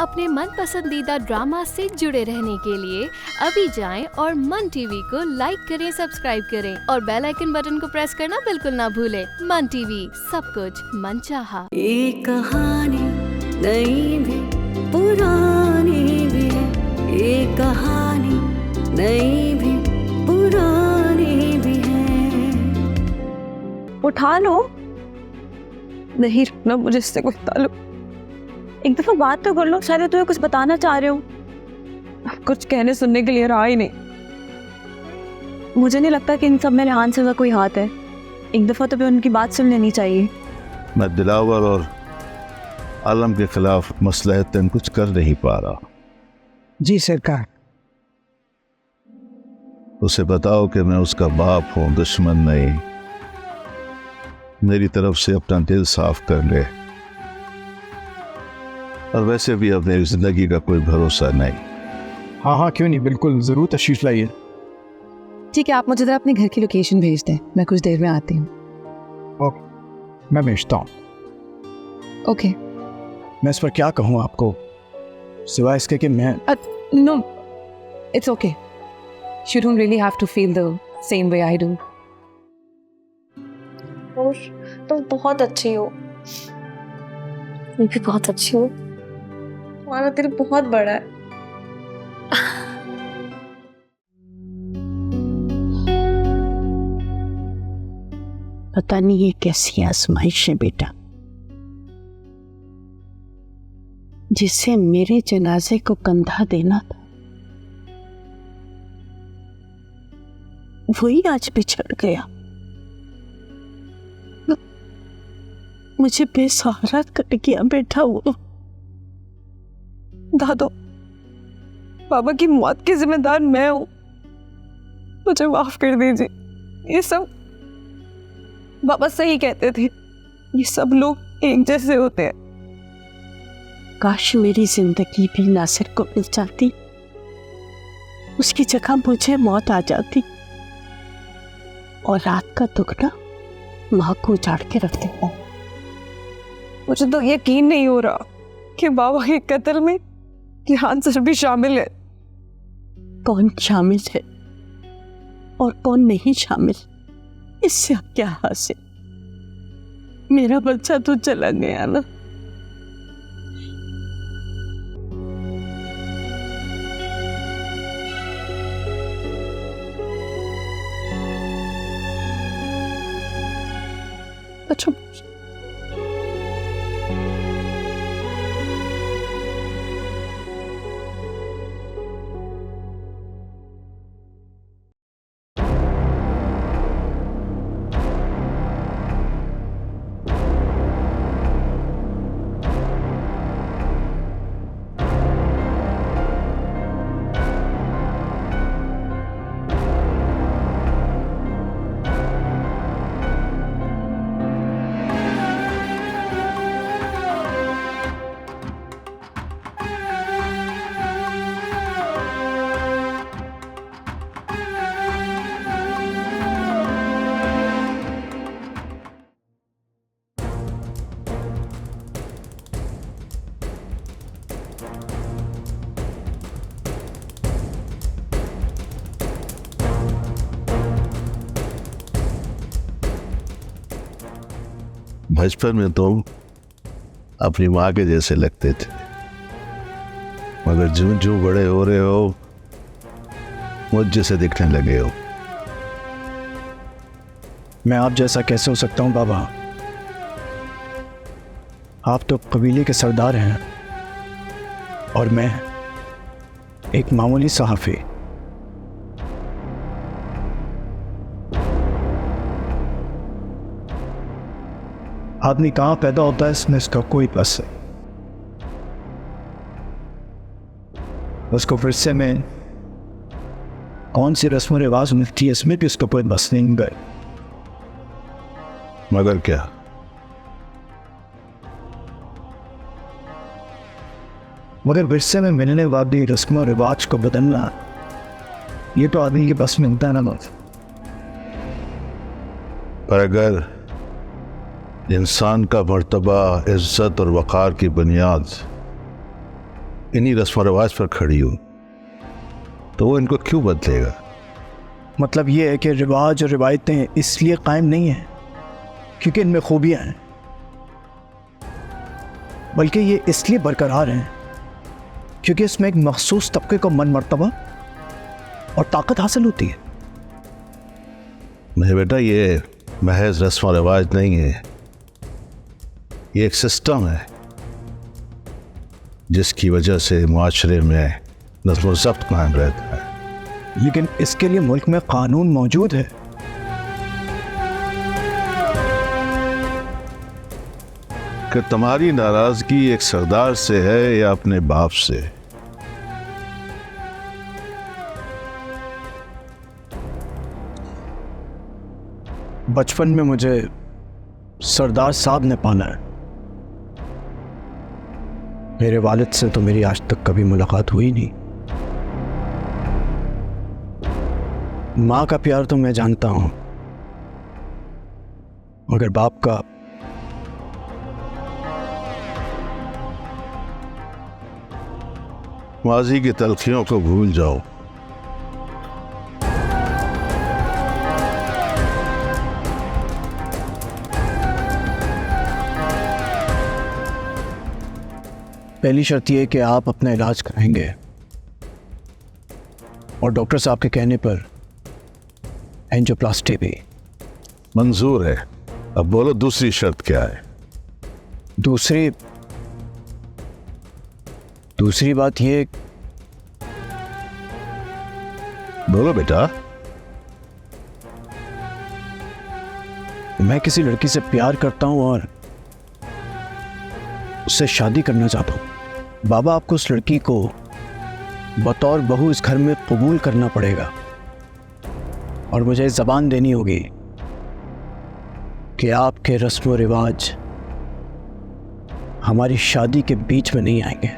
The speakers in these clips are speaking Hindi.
अपने मन पसंदीदा ड्रामा से जुड़े रहने के लिए अभी जाएं और मन टीवी को लाइक करें, सब्सक्राइब करें और बेल आइकन बटन को प्रेस करना बिल्कुल ना भूलें। मन टीवी, सब कुछ मनचाहा। एक कहानी नई भी पुरानी भी है, एक कहानी नई भी पुरानी भी है। उठा लो। नहीं रखना मुझे इससे कोई ताल्लुक। एक दफा बात तो कर लो, शायद तुम्हें कुछ बताना चाह रहे हो। अब कुछ कहने सुनने के लिए रहा ही नहीं। मुझे नहीं लगता कि इन सब में रेहान सर का कोई हाथ है। एक दफा तो भी उनकी बात सुन लेनी चाहिए। मैं दिलावर और आलम के खिलाफ मसलहतन कुछ कर नहीं पा रहा। जी सरकार। उसे बताओ कि मैं उसका बाप हूं, दुश्मन नहीं। मेरी तरफ से अपना दिल साफ कर ले। और वैसे भी अब मेरी जिंदगी का कोई भरोसा नहीं। हाँ हाँ क्यों नहीं, बिल्कुल ज़रूर तशरीफ लाइए। ठीक है, आप मुझे जरा अपने घर की लोकेशन भेज दें, मैं कुछ देर में आती हूँ। ओके, मैं भेजता हूँ। ओके। मैं इस पर क्या कहूँ आपको, सिवाय इसके कि मैं no, it's okay. You don't really have to feel the same way I do. तुम बहुत अच्छी हो। मैं भी बहुत अच्छी हूँ। तुम्हारा दिल बहुत बड़ा है। पता नहीं ये कैसी आजमाइश है बेटा, जिसे मेरे जनाजे को कंधा देना था वही आज बिछड़ गया। मुझे बेसहारा कर गया बेटा वो। दादो, बाबा की मौत की जिम्मेदार मैं हूं। मुझे माफ कर दीजिए। ये सब बाबा सही कहते थे, ये सब लोग एक जैसे होते हैं। काश मेरी जिंदगी भी नासिर को मिल जाती, उसकी जगह मुझे मौत आ जाती और रात का टुकड़ा माँ को उजाड़ के रख देता। मुझे तो यकीन नहीं हो रहा कि बाबा के कत्ल में रेहान सर भी शामिल है। कौन शामिल है और कौन नहीं शामिल, इससे अब क्या हासिल। मेरा बच्चा तो चला गया ना। अच्छा, बचपन में तुम अपनी माँ के जैसे लगते थे, मगर ज्यों ज्यों बड़े हो रहे हो मुझ जैसे दिखने लगे हो। मैं आप जैसा कैसे हो सकता हूँ बाबा? आप तो कबीले के सरदार हैं और मैं एक मामूली सहाफ़ी। आदमी कहाँ पैदा होता है इसमें इसका कोई बस है। उसको विरसे में कौन सी रस्म रिवाज मिलती है इसमें भी उसका कोई बस नहीं गए। मगर क्या? मगर विरसे में मिलने वाली रस्म और रिवाज को बदलना, ये तो आदमी के बस में मिलता है ना। पर अगर इंसान का मर्तबा, इज्जत और वक़ार की बुनियाद इन्हीं रस्म रिवाज पर खड़ी हो तो वो इनको क्यों बदलेगा? मतलब ये है कि रिवाज और रिवायतें इसलिए कायम नहीं हैं क्योंकि इनमें खूबियां हैं, बल्कि ये इसलिए बरकरार हैं क्योंकि इसमें एक मखसूस तबके को मन मर्तबा और ताकत हासिल होती है। नहीं बेटा, ये महज रस्म और रिवाज नहीं है, ये एक सिस्टम है जिसकी वजह से मुआशरे में नज़्म व ज़ब्त कायम रहता है। लेकिन इसके लिए मुल्क में कानून मौजूद है। कि तुम्हारी नाराजगी एक सरदार से है या अपने बाप से? बचपन में मुझे सरदार साहब ने पाला है। मेरे वालिद से तो मेरी आज तक कभी मुलाकात हुई नहीं। माँ का प्यार तो मैं जानता हूं, मगर बाप का माजी की तलखियों को भूल जाओ। पहली शर्त यह कि आप अपना इलाज कराएंगे और डॉक्टर साहब के कहने पर एंजियोप्लास्टी भी मंजूर है। अब बोलो दूसरी शर्त क्या है? दूसरी बात यह, बोलो बेटा। मैं किसी लड़की से प्यार करता हूं और उससे शादी करना चाहता हूं। बाबा, आपको उस लड़की को बतौर बहू इस घर में कबूल करना पड़ेगा और मुझे ज़बान देनी होगी कि आपके रस्म व रिवाज हमारी शादी के बीच में नहीं आएंगे।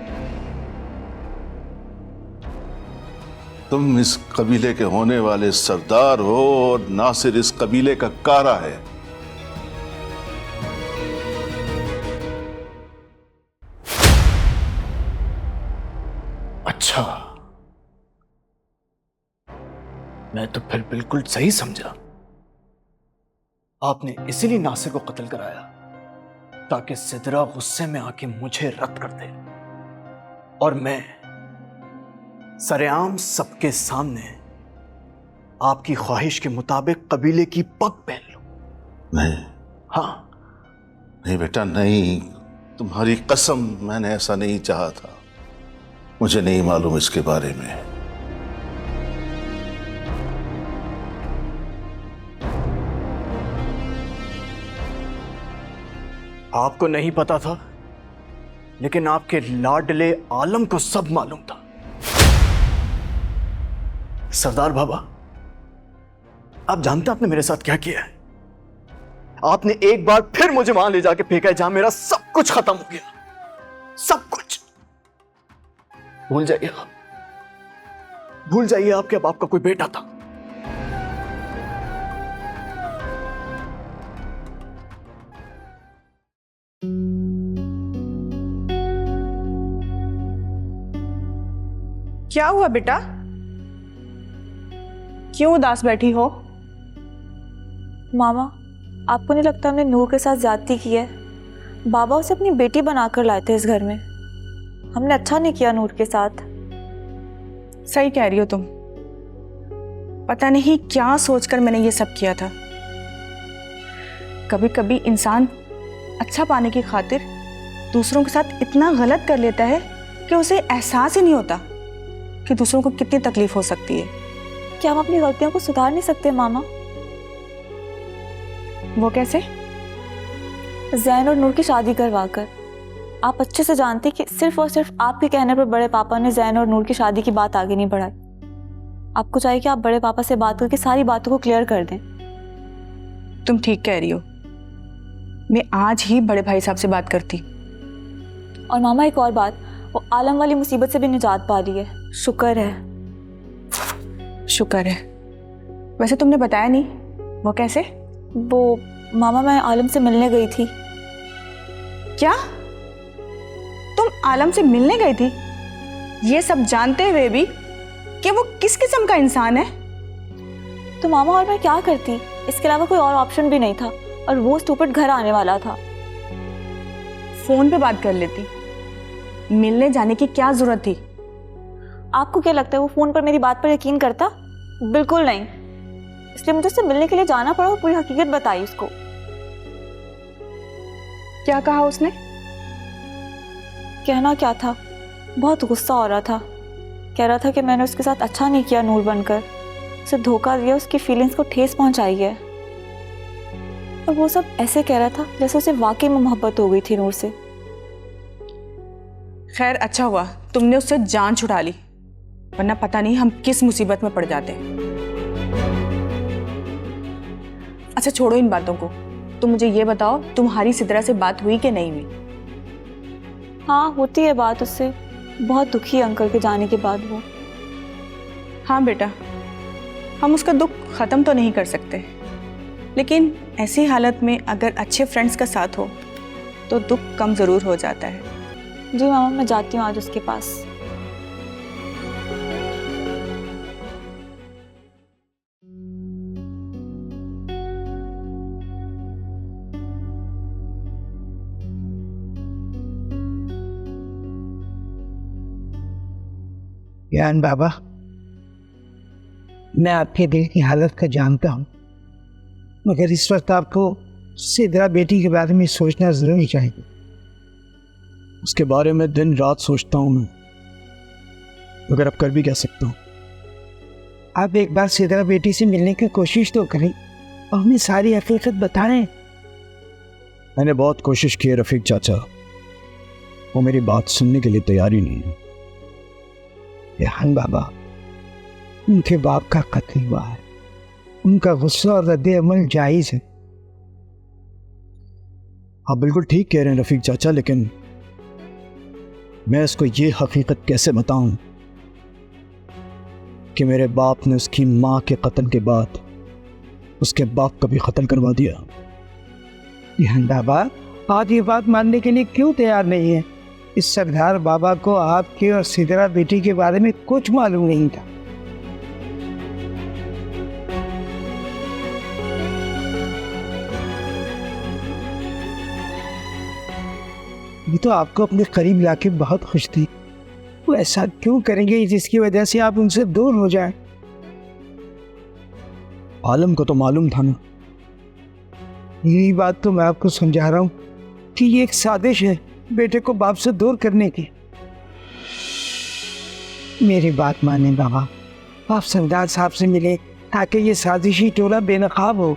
तुम इस कबीले के होने वाले सरदार हो और नासिर इस कबीले का कारा है। अच्छा, मैं तो फिर बिल्कुल सही समझा। आपने इसीलिए नासिर को कत्ल कराया ताकि सिदरा गुस्से में आके मुझे रद्द कर दे और मैं सरेआम सबके सामने आपकी ख्वाहिश के मुताबिक कबीले की पग पहन लूं। नहीं, हाँ, नहीं बेटा, नहीं, तुम्हारी कसम, मैंने ऐसा नहीं चाहा था। मुझे नहीं मालूम इसके बारे में। आपको नहीं पता था, लेकिन आपके लाडले आलम को सब मालूम था। सरदार बाबा, आप जानते हैं आपने मेरे साथ क्या किया है? आपने एक बार फिर मुझे वहां ले जाके फेंका है जहां मेरा सब कुछ खत्म हो गया, सब कुछ। भूल जाइए आप, भूल जाइए आपके बाप का कोई बेटा था। क्या हुआ बेटा? क्यों उदास बैठी हो? मामा, आपको नहीं लगता हमने नूर के साथ ज्यादती की है? बाबा उसे अपनी बेटी बनाकर लाए थे इस घर में। हमने अच्छा नहीं किया नूर के साथ। सही कह रही हो तुम। पता नहीं क्या सोचकर मैंने ये सब किया था। कभी कभी इंसान अच्छा पाने की खातिर दूसरों के साथ इतना गलत कर लेता है कि उसे एहसास ही नहीं होता कि दूसरों को कितनी तकलीफ हो सकती है। क्या हम अपनी गलतियों को सुधार नहीं सकते मामा? वो कैसे? जैन और नूर की शादी करवा कर। आप अच्छे से जानते कि सिर्फ और सिर्फ आपके कहने पर बड़े पापा ने जैन और नूर की शादी की बात आगे नहीं बढ़ाई। आपको चाहिए कि आप बड़े पापा से बात करके सारी बातों को क्लियर कर दें। तुम ठीक कह रही हो। मैं आज ही बड़े भाई साहब से बात करती। और मामा, एक और बात, वो आलम वाली मुसीबत से भी निजात पा ली है। शुक्र है। शुक्र है। वैसे तुमने बताया नहीं, वो कैसे? वो मामा, मैं आलम से मिलने गई थी। क्या? तुम आलम से मिलने गई थी? ये सब जानते हुए भी कि वो किस किस्म का इंसान है। तो मामा और मैं क्या करती, इसके अलावा कोई और ऑप्शन भी नहीं था, और वो स्टूपिड घर आने वाला था। फोन पे बात कर लेती, मिलने जाने की क्या जरूरत थी? आपको क्या लगता है वो फोन पर मेरी बात पर यकीन करता? बिल्कुल नहीं। इसलिए मुझे उससे मिलने के लिए जाना पड़ा और पूरी हकीकत बताई उसको। क्या कहा उसने? कहना क्या था, बहुत गुस्सा हो रहा था। कह रहा था कि मैंने उसके साथ अच्छा नहीं किया नूर बनकर, उसे धोखा दिया, उसकी फीलिंग्स को ठेस पहुंचाई है। और वो सब ऐसे कह रहा था जैसे उसे वाकई में मोहब्बत हो गई थी नूर से। खैर अच्छा हुआ तुमने उससे जान छुड़ा ली, वरना पता नहीं हम किस मुसीबत में पड़ जाते। अच्छा छोड़ो इन बातों को, तुम मुझे ये बताओ तुम्हारी सिद्रा से बात हुई कि नहीं हुई? हाँ होती है बात उससे, बहुत दुखी है अंकल के जाने के बाद वो। हाँ बेटा, हम उसका दुख ख़त्म तो नहीं कर सकते, लेकिन ऐसी हालत में अगर अच्छे फ्रेंड्स का साथ हो तो दुख कम ज़रूर हो जाता है। जी मामा, मैं जाती हूँ आज उसके पास। ज्ञान बाबा, मैं आपके दिल की हालत का जानता हूँ, मगर इस वक्त आपको सिद्रा बेटी के बारे में सोचना जरूरी चाहिए। उसके बारे में दिन रात सोचता हूँ मैं, मगर अब कर भी क्या सकता हूँ। आप एक बार सिद्रा बेटी से मिलने की कोशिश तो करें और हमें सारी हकीकत बताएं। मैंने बहुत कोशिश की है रफीक चाचा, वो मेरी बात सुनने के लिए तैयार ही नहीं है। रेहान बाबा, उनके बाप का कत्ल हुआ है, उनका गुस्सा और रद्द अमल जायज़ है। आप बिल्कुल ठीक कह रहे हैं रफीक चाचा, लेकिन मैं इसको ये हकीकत कैसे बताऊं कि मेरे बाप ने उसकी माँ के कत्ल के बाद उसके बाप का भी कत्ल करवा दिया। रेहान बाबा, आप ये बात मानने के लिए क्यों तैयार नहीं है? इस सरदार बाबा को आपके और सिद्रा बेटी के बारे में कुछ मालूम नहीं था। ये तो आपको अपने करीब लाके बहुत खुश थी, वो ऐसा क्यों करेंगे जिसकी वजह से आप उनसे दूर हो जाएं? आलम को तो मालूम था ना। यही बात तो मैं आपको समझा रहा हूँ कि ये एक साजिश है बेटे को बाप से दूर करने की। मेरी बात माने बाबा, आप सरदार साहब से मिले ताकि ये साजिशी टोला बेनकाब हो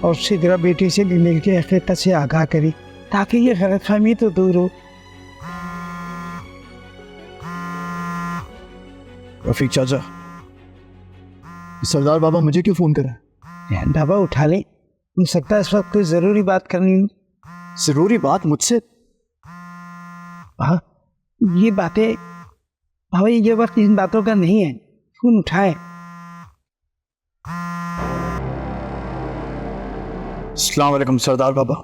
और सिद्रा बेटी से भी मिलकर हकीकत से आगाह करी ताकि ये गलतफहमी तो दूर हो। रफीक चाचा, सरदार बाबा मुझे क्यों फोन करा? बाबा उठा लें, हो सकता है इस वक्त कोई जरूरी बात करनी हो। जरूरी बात मुझसे? हाँ, ये बातें बाबा, ये वक्त इन बातों का नहीं है, फोन उठाए। अस्सलाम वालेकुम सरदार बाबा।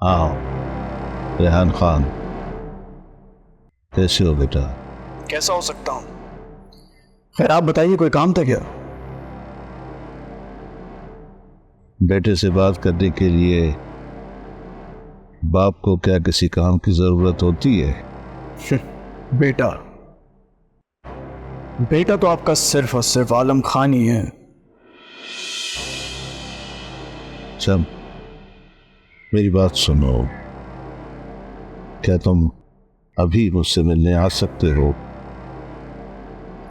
हाँ रेहान खान, कैसे हो बेटा? कैसा हो सकता हूँ? खैर आप बताइए, कोई काम था क्या? बेटे से बात करने के लिए बाप को क्या किसी काम की जरूरत होती है? बेटा बेटा तो आपका सिर्फ और सिर्फ आलम खान ही है। सब मेरी बात सुनो, क्या तुम अभी मुझसे मिलने आ सकते हो?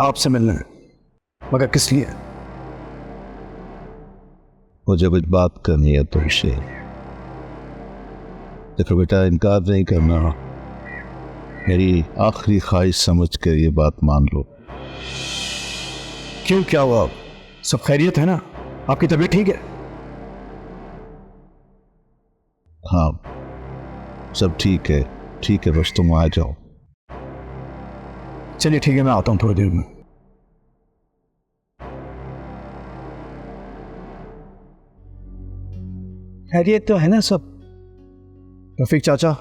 आपसे मिलने? मगर किस लिए? मुझे कुछ बात करनी है तुमसे। देखो बेटा, इनकार नहीं करना, मेरी आखिरी ख्वाहिश समझ कर ये बात मान लो। क्यों, क्या हुआ? सब खैरियत है ना? आपकी तबीयत ठीक है? हाँ सब ठीक है, ठीक है, बस तुम आ जाओ। चलिए ठीक है, मैं आता हूँ थोड़ी देर में। खैरियत तो है ना सब? रफीक चाचा,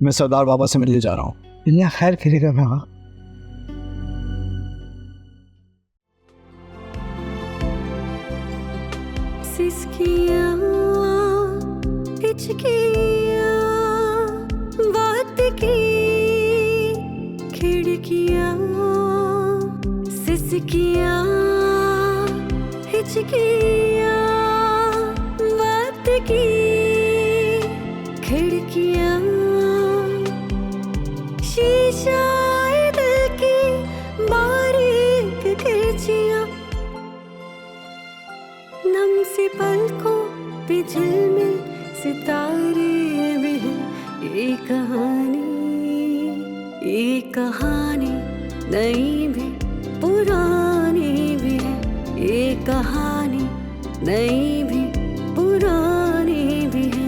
मैं सरदार बाबा से मिलने जा रहा हूँ। दुनिया खैर करेगा बाबा। सिसकियाँ, हिचकियाँ, बात की खिड़कियाँ, सिसकियाँ, हिचकियाँ, बात की खिड़कियाँ, शीशा दिल की बारीक खिड़कियाँ, नम सी पलकों पे झिलमिल सितारे भी हैं। ये कहानी नई भी पुरानी भी है। ये कहानी नई भी पुरानी भी है।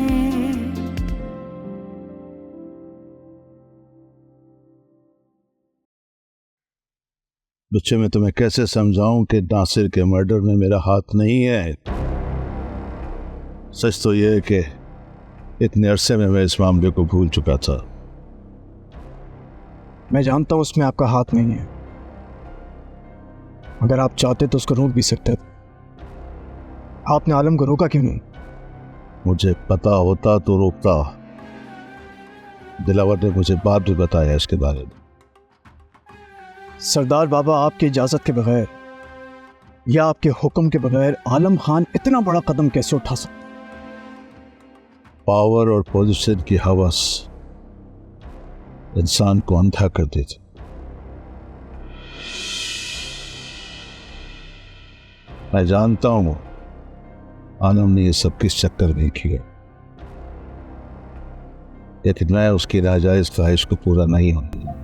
बच्चे, मैं तुम्हें कैसे समझाऊं कि नासिर के मर्डर में मेरा हाथ नहीं है। सच तो यह है कि इतने अरसे में मैं इस मामले को भूल चुका था। मैं जानता हूं उसमें आपका हाथ नहीं है। अगर आप चाहते तो उसको रोक भी सकते थे। आपने आलम को रोका क्यों नहीं? मुझे पता होता तो रोकता। दिलावर ने मुझे बाद में बताया इसके बारे में। सरदार बाबा आपकी इजाजत के बगैर या आपके हुक्म के बगैर आलम खान इतना बड़ा कदम कैसे उठा सकता? पावर और पोजीशन की हवस इंसान को अंधा कर देती। मैं जानता हूं आलम ने ये सब किस चक्कर में किया, लेकिन मैं उसकी नाजायज ख्वाहिश को पूरा नहीं होने दूंगा।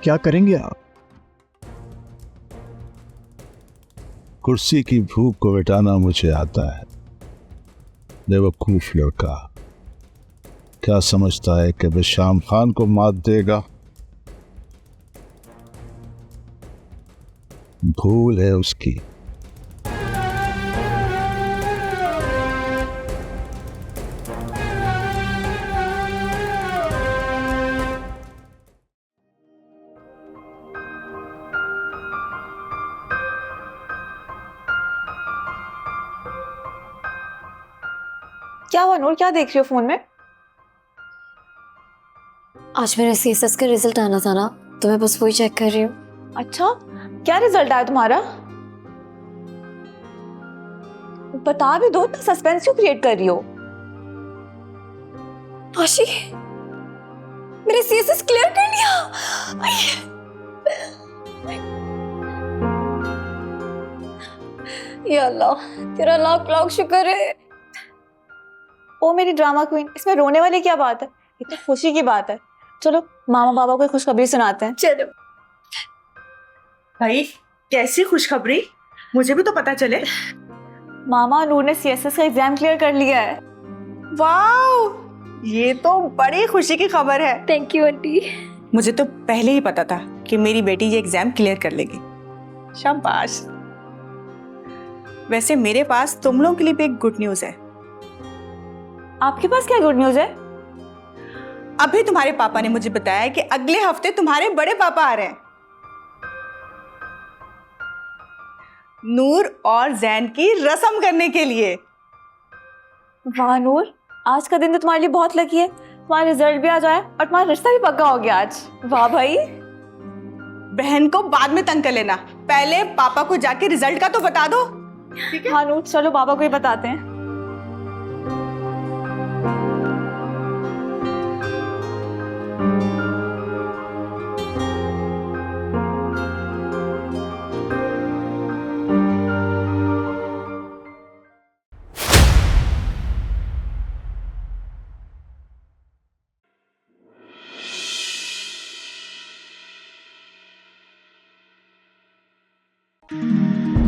क्या करेंगे आप? कुर्सी की भूख को मिटाना मुझे आता है। बेवकूफ लड़का क्या समझता है कि वह शाम खान को मात देगा? भूल है उसकी। क्या हुआ नूर, क्या देख रही हो फोन में? आज मेरे सीएसएस का रिजल्ट आना था ना, तो मैं बस वही चेक कर रही हूँ। अच्छा, क्या रिजल्ट आया तुम्हारा? बता भी दो, इतना सस्पेंस क्यों क्रिएट कर रही हो? आशी, मेरे सीएसएस क्लियर कर लिया। या अल्लाह, तेरा लाख लाख शुक्र है। ओ मेरी ड्रामा क्वीन, इसमें रोने वाली क्या बात है? ये तो खुशी की बात है। चलो मामा बाबा को खुशखबरी सुनाते हैं। चलो भाई, कैसी खुशखबरी? मुझे भी तो पता चले। मामा, नूर ने सीएसएस का एग्जाम क्लियर कर लिया है। वाह, ये तो बड़ी खुशी की खबर है। Thank you aunty. मुझे तो पहले ही पता था कि मेरी बेटी ये एग्जाम क्लियर कर लेगी। शाबाश। वैसे मेरे पास तुम लोगों के लिए भी एक गुड न्यूज है। आपके पास क्या गुड न्यूज है? अभी तुम्हारे पापा ने मुझे बताया कि अगले हफ्ते तुम्हारे बड़े पापा आ रहे हैं, नूर और जैन की रस्म करने के लिए। वाह नूर, आज का दिन तो तुम्हारे लिए बहुत लकी है। तुम्हारा रिजल्ट भी आ जाए और तुम्हारा रिश्ता भी पक्का हो गया आज। वाह भाई। बहन को बाद में तंग कर लेना, पहले पापा को जाके रिजल्ट का तो बता दो। ठीक है? हाँ नूर, चलो बाबा को ही बताते हैं।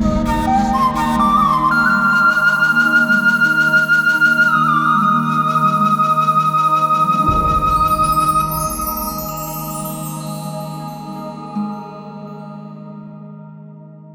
Oh